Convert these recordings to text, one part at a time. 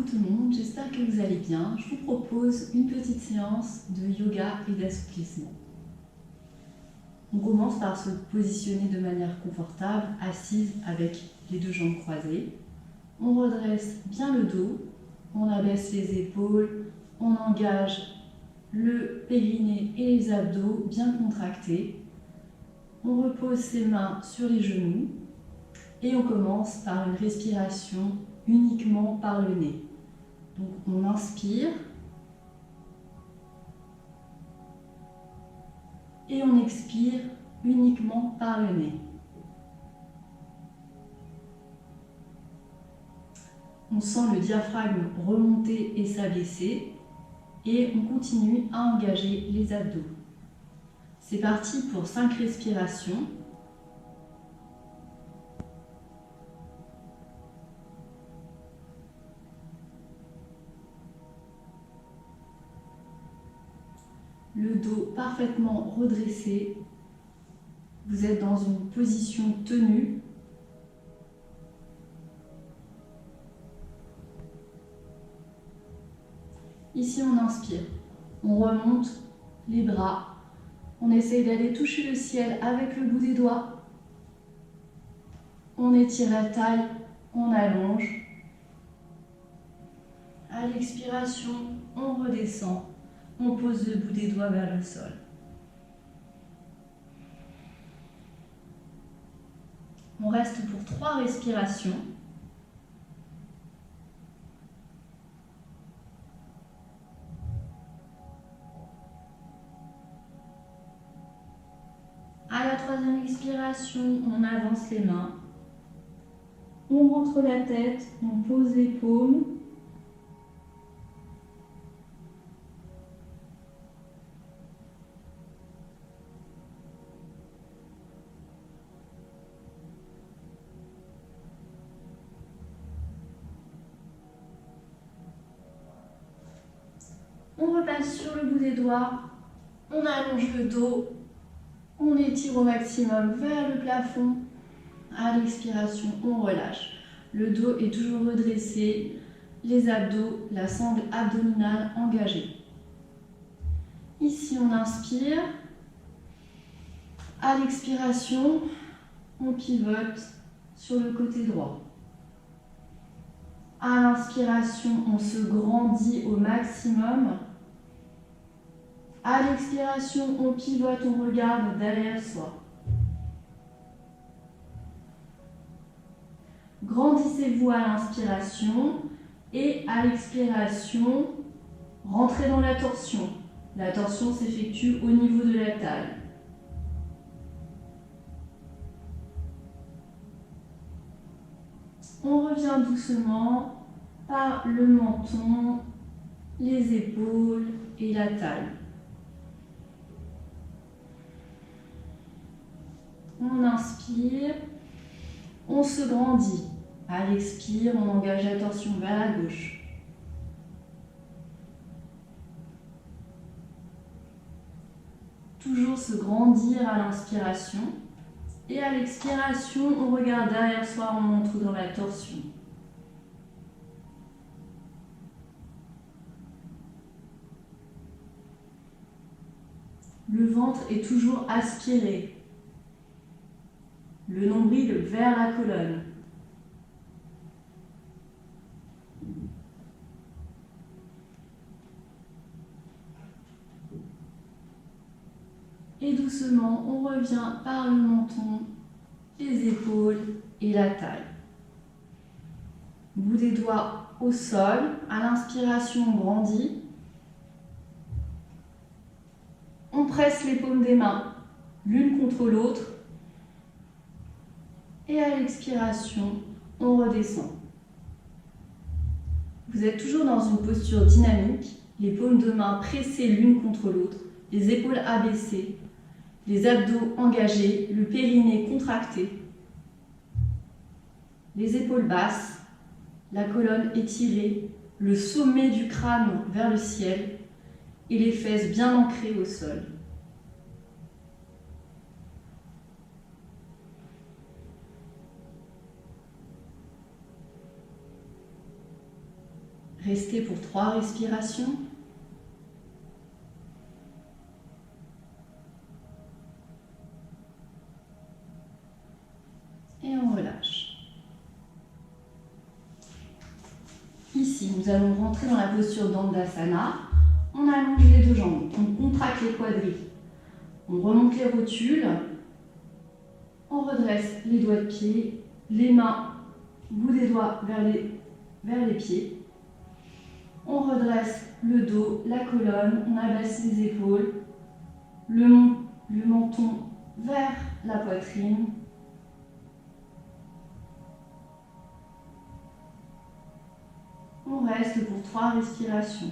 Coucou tout le monde, j'espère que vous allez bien. Je vous propose une petite séance de yoga et d'assouplissement. On commence par se positionner de manière confortable, assise avec les deux jambes croisées. On redresse bien le dos, on abaisse les épaules, on engage le périnée et les abdos bien contractés. On repose ses mains sur les genoux et on commence par une respiration uniquement par le nez. Donc on inspire et on expire uniquement par le nez. On sent le diaphragme remonter et s'abaisser et on continue à engager les abdos. C'est parti pour 5 respirations. Le dos parfaitement redressé. Vous êtes dans une position tenue. Ici, on inspire. On remonte les bras. On essaye d'aller toucher le ciel avec le bout des doigts. On étire la taille, on allonge. À l'expiration, on redescend. On pose le bout des doigts vers le sol. On reste pour 3 respirations. À la 3e expiration, on avance les mains. On rentre la tête, on pose les paumes. On repasse sur le bout des doigts, on allonge le dos, on étire au maximum vers le plafond. À l'expiration, on relâche. Le dos est toujours redressé, les abdos, la sangle abdominale engagée. Ici, on inspire. À l'expiration, on pivote sur le côté droit. À l'inspiration, on se grandit au maximum. À l'expiration, on pivote, on regarde derrière soi. Grandissez-vous à l'inspiration et à l'expiration, rentrez dans la torsion. La torsion s'effectue au niveau de la taille. On revient doucement par le menton, les épaules et la taille. On inspire, on se grandit. À l'expire, on engage la torsion vers la gauche. Toujours se grandir à l'inspiration. Et à l'expiration, on regarde derrière soi, on entre dans la torsion. Le ventre est toujours aspiré. Le nombril vers la colonne. Et doucement, on revient par le menton, les épaules et la taille. Bout des doigts au sol. À l'inspiration, on grandit. On presse les paumes des mains l'une contre l'autre. Et à l'expiration, on redescend. Vous êtes toujours dans une posture dynamique, les paumes de main pressées l'une contre l'autre, les épaules abaissées, les abdos engagés, le périnée contracté, les épaules basses, la colonne étirée, le sommet du crâne vers le ciel et les fesses bien ancrées au sol. Restez pour 3 respirations. Et on relâche. Ici, nous allons rentrer dans la posture d'Andasana. On allonge les 2 jambes, on contracte les quadris, on remonte les rotules, on redresse les doigts de pied, les mains, bout des doigts vers les pieds. On redresse le dos, la colonne, on abaisse les épaules, le menton vers la poitrine. On reste pour 3 respirations.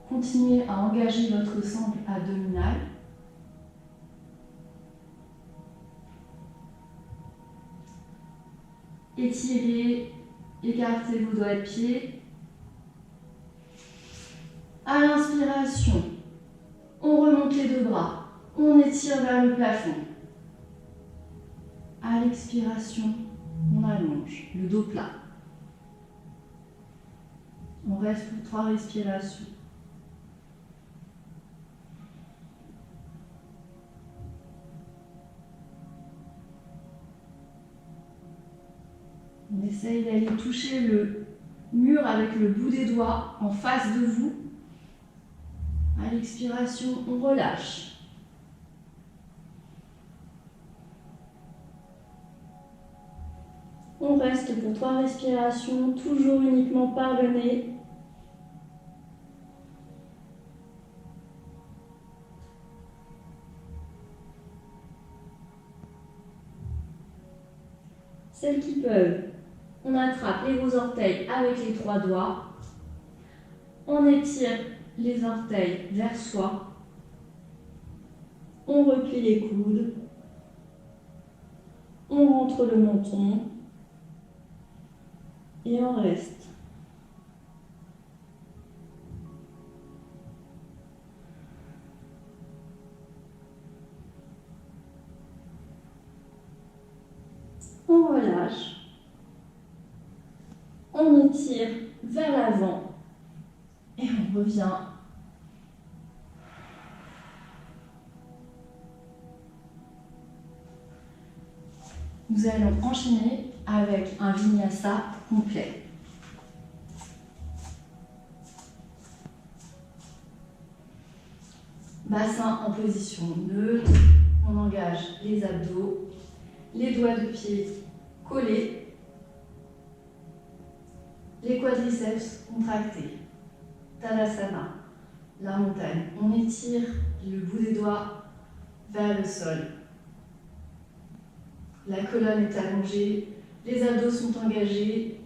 Continuez à engager votre sangle abdominale. Étirez, écartez vos doigts de pied. À l'inspiration, on remonte les 2 bras, on étire vers le plafond. À l'expiration, on allonge, le dos plat. On reste pour 3 respirations. On essaye d'aller toucher le mur avec le bout des doigts en face de vous. À l'expiration, on relâche. On reste pour 3 respirations, toujours uniquement par le nez. Celles qui peuvent, on attrape les gros orteils avec les 3 doigts. On étire les orteils vers soi. On replie les coudes. On rentre le menton. Et on reste. On relâche. On étire vers l'avant. Et on revient. Nous allons enchaîner avec un vinyasa complet. Bassin en position neutre, on engage les abdos, les doigts de pied collés, les quadriceps contractés. Tadasana, la montagne. On étire le bout des doigts vers le sol. La colonne est allongée, les abdos sont engagés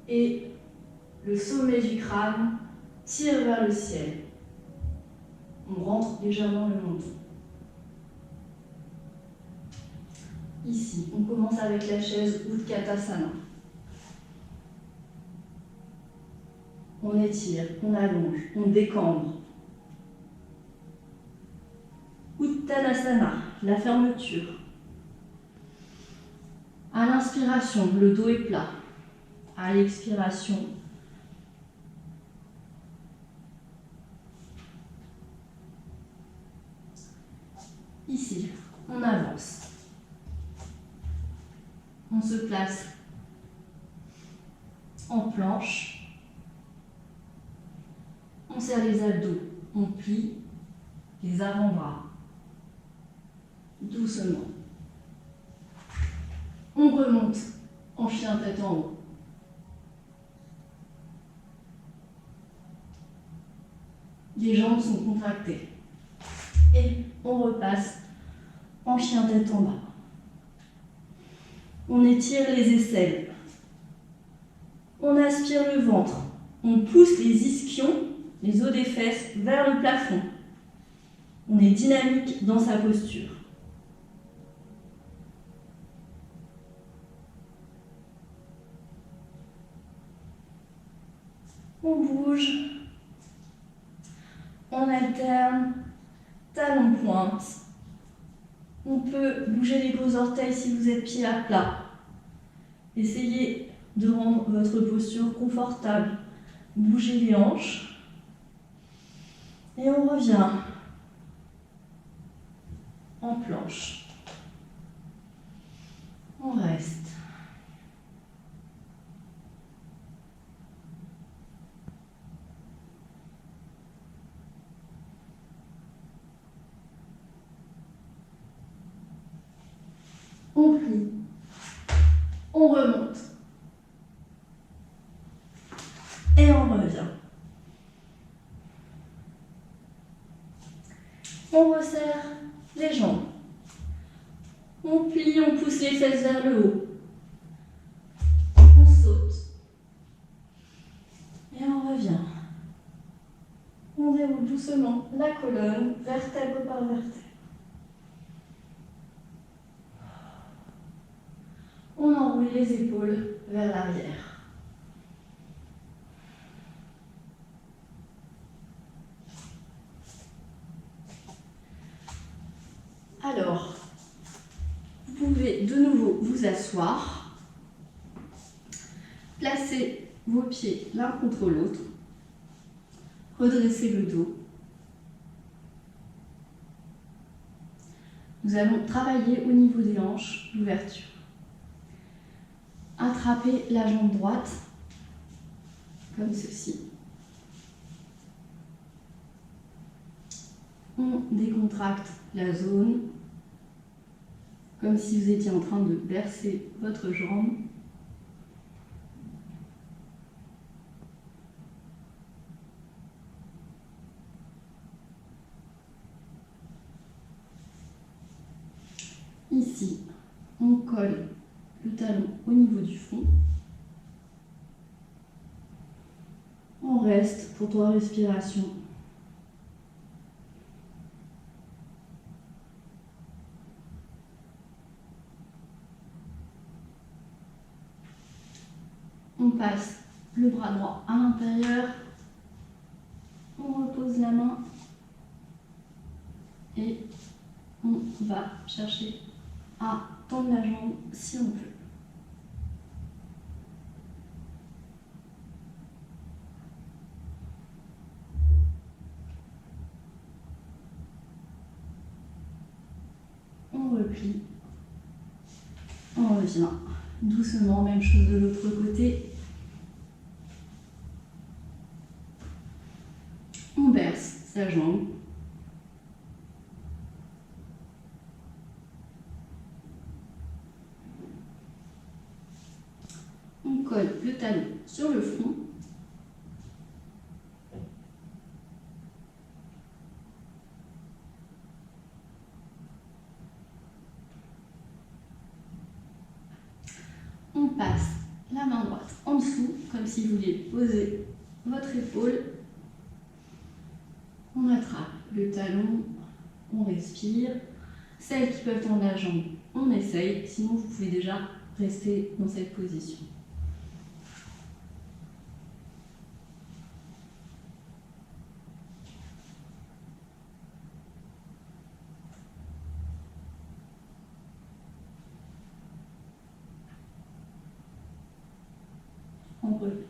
et le sommet du crâne tire vers le ciel. On rentre légèrement le menton. Ici, on commence avec la chaise Utkatasana. On étire, on allonge, on décambre. Uttanasana, la fermeture. À l'inspiration, le dos est plat. À l'expiration, ici, on avance. On se place en planche. On serre les abdos, on plie les avant-bras. Doucement. On remonte en chien tête en haut. Les jambes sont contractées. Et on repasse en chien tête en bas. On étire les aisselles. On aspire le ventre. On pousse les ischions, les os des fesses, vers le plafond. On est dynamique dans sa posture. On bouge. On alterne. Talon pointe. On peut bouger les beaux orteils si vous êtes pieds à plat. Essayez de rendre votre posture confortable. Bougez les hanches. Et on revient en planche. On reste. On plie. On remonte. Et on revient. On resserre les jambes. On plie, on pousse les fesses vers le haut. On saute. Et on revient. On déroule doucement la colonne, vertèbre par vertèbre. On enroule les épaules vers l'arrière. Alors, vous pouvez de nouveau vous asseoir, placer vos pieds l'un contre l'autre, redresser le dos. Nous allons travailler au niveau des hanches, l'ouverture. Attrapez la jambe droite, comme ceci. On décontracte la zone, comme si vous étiez en train de bercer votre jambe. Ici, on colle le talon au niveau du front. On reste pour 3 respirations. On passe le bras droit à l'intérieur. On repose la main et on va chercher à tendre la jambe si on peut. On replie. On revient doucement, même chose de l'autre côté. On berce sa jambe. On colle le talon sur le front. On passe la main droite en dessous, comme si vous vouliez poser votre épaule. On attrape le talon, on respire. Celles qui peuvent tendre la jambe, on essaye. Sinon, vous pouvez déjà rester dans cette position. On replie.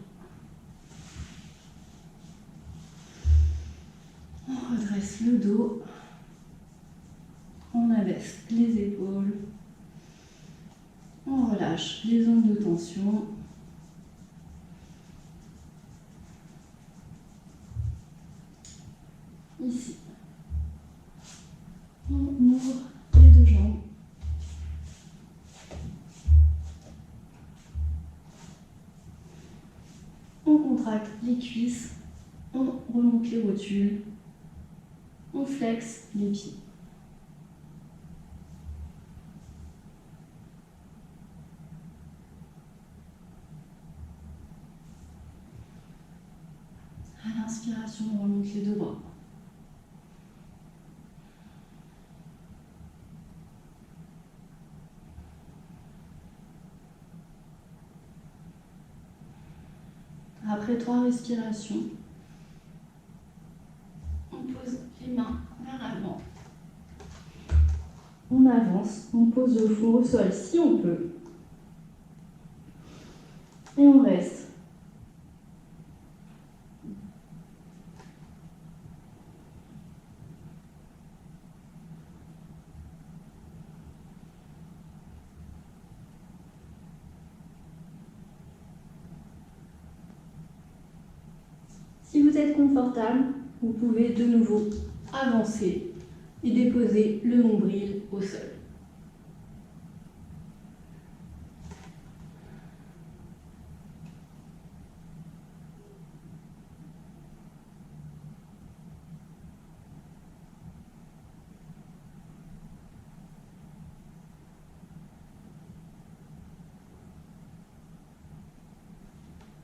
On redresse le dos. On abaisse les épaules. On relâche les zones de tension. Ici. On ouvre les deux jambes. On contracte les cuisses. On remonte les rotules. On flexe les pieds. À l'inspiration, on remonte les deux bras. Après 3 respirations, on pose les mains vers l'avant. on avance, on pose le front au sol si on peut. Et on reste. Si vous êtes confortable, vous pouvez de nouveau avancer et déposer le nombril au sol.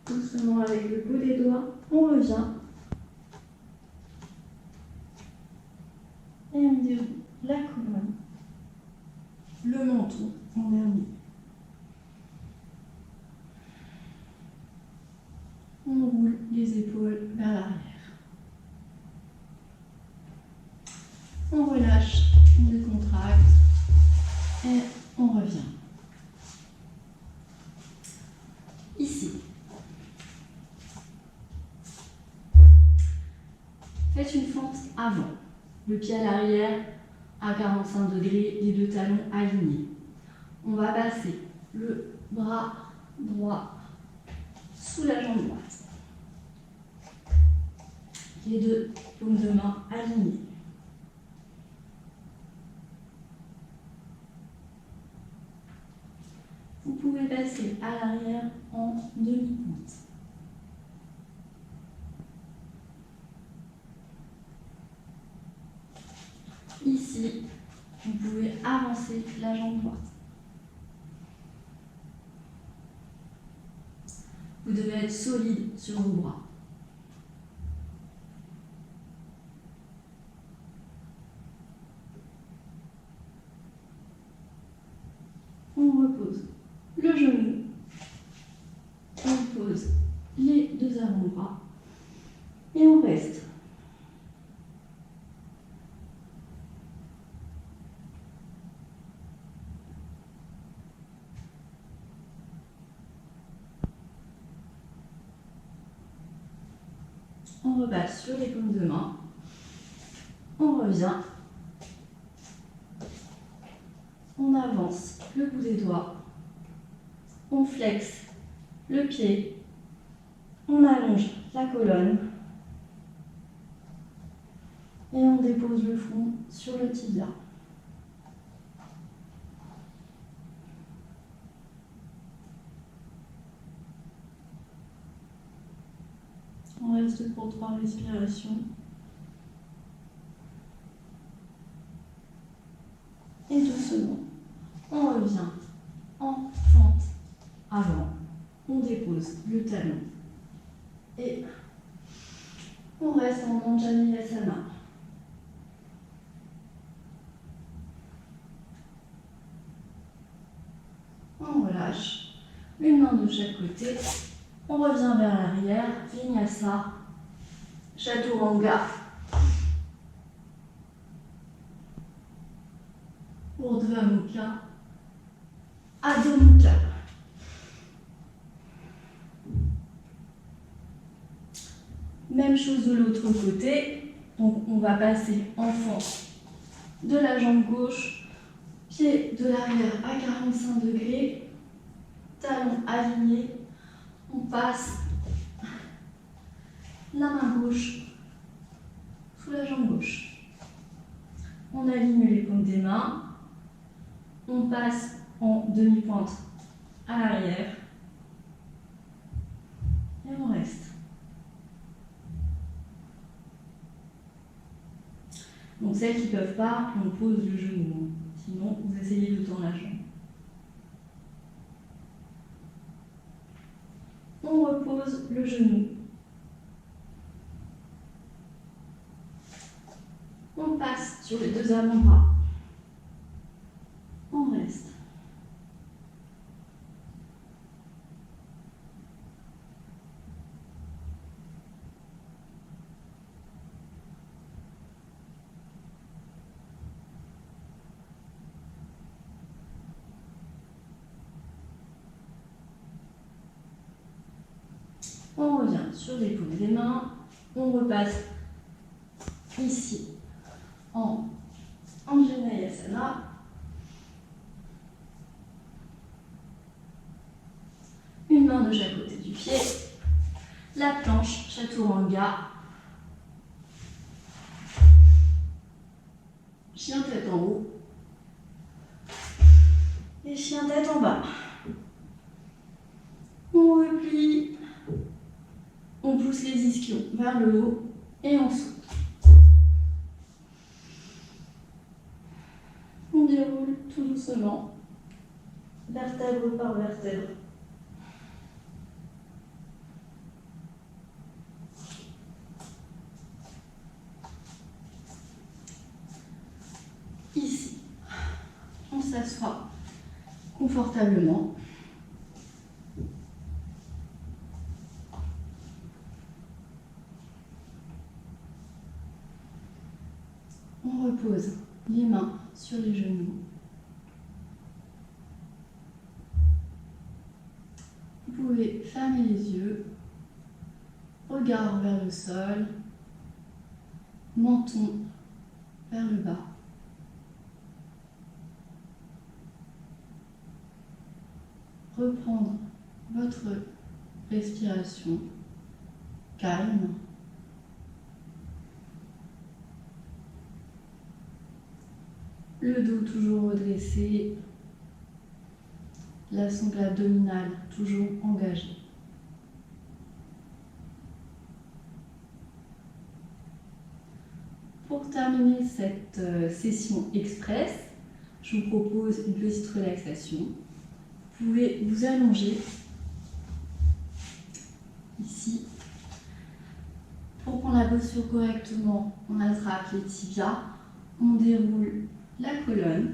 Doucement avec le bout des doigts, on revient. Et on déroule la colonne, le menton en dernier. On roule les épaules vers l'arrière. On relâche, on décontracte et on revient. Ici. Faites une fente avant. Le pied à l'arrière à 45 degrés, les deux talons alignés. On va passer le bras droit sous la jambe droite. Les deux paumes de main alignées. Vous pouvez passer à l'arrière en demi-pointe. Ici, vous pouvez avancer la jambe droite. Vous devez être solide sur vos bras. On repose le genou. On pose les deux avant-bras. Et on reste. On repasse sur les paumes de main. On revient. On avance le bout des doigts. On flexe le pied. On allonge la colonne. Et on dépose le front sur le tibia. On reste pour 3 respirations. Et doucement, on revient en fente avant. On dépose le talon. Et on reste en Anjaneyasana. On relâche. Une main de chaque côté. On revient vers l'arrière. Vinyasa. Chaturanga. Urdhva Mukha. Adho Mukha. Même chose de l'autre côté. Donc on va passer en fente de la jambe gauche, pied de l'arrière à 45 degrés, talon aligné. On passe la main gauche sous la jambe gauche. On aligne les paumes des mains. On passe en demi-pointe à l'arrière. Et on reste. Donc celles qui ne peuvent pas, on pose le genou. Sinon, vous essayez de tendre la jambe. On repose le genou. On passe sur les deux avant-bras. On reste. On revient sur les paumes des mains. On repasse ici en Anjaneyasana. Une main de chaque côté du pied. La planche Chaturanga. Chien tête en haut. Et chien tête en bas. On replie. On pousse les ischions vers le haut et on saute. On déroule tout doucement, vertèbre par vertèbre. Ici, on s'assoit confortablement. On repose les mains sur les genoux. Vous pouvez fermer les yeux, regard vers le sol, menton vers le bas. Reprendre votre respiration calme. Le dos toujours redressé, la sangle abdominale toujours engagée. Pour terminer cette session express, je vous propose une petite relaxation. Vous pouvez vous allonger ici. Pour prendre la posture correctement, on attrape les tibias, on déroule la colonne.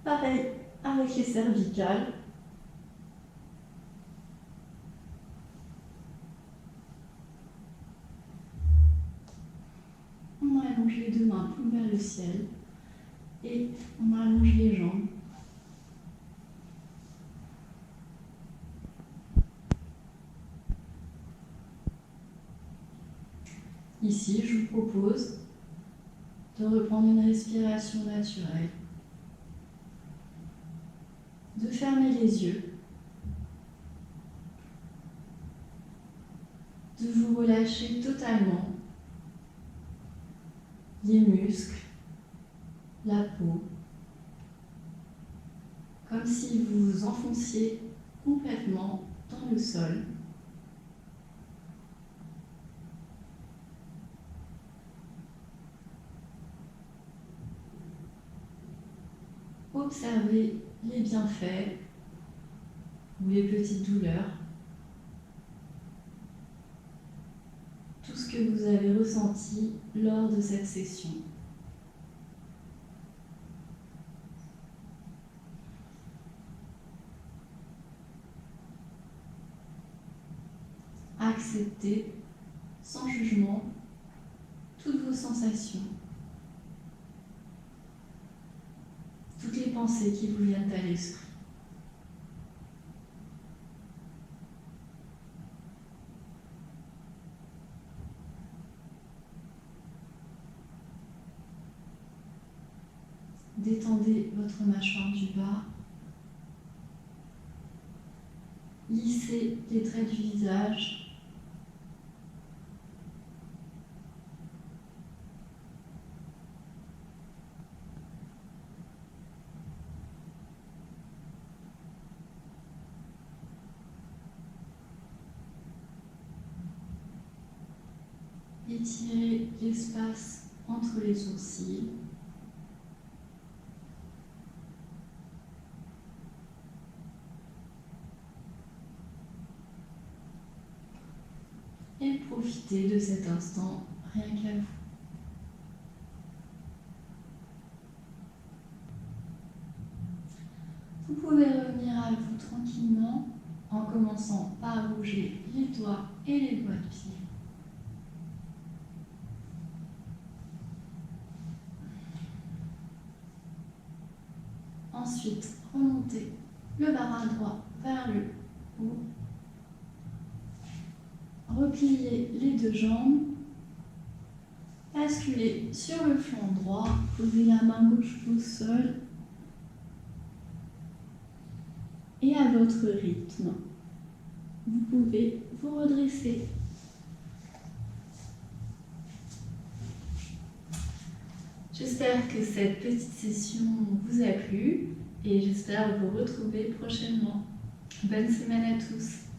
Pareil avec les cervicales. On allonge les deux mains plus vers le ciel et on allonge les jambes. Ici, je vous propose de reprendre une respiration naturelle, de fermer les yeux, de vous relâcher totalement les muscles, la peau, comme si vous vous enfonciez complètement dans le sol. Observez les bienfaits ou les petites douleurs, tout ce que vous avez ressenti lors de cette session. Acceptez sans jugement toutes vos sensations, toutes les pensées qui vous viennent à l'esprit. Détendez votre mâchoire du bas. Lissez les traits du visage. Étirez l'espace entre les sourcils. Et profitez de cet instant rien qu'à vous. Vous pouvez revenir à vous tranquillement en commençant par bouger les doigts et les doigts de pied. Ensuite, remontez le bras droit vers vers le haut. Repliez les deux jambes. Basculez sur le flanc droit. Posez la main gauche au sol. Et à votre rythme, vous pouvez vous redresser. J'espère que cette petite session vous a plu et j'espère vous retrouver prochainement. Bonne semaine à tous.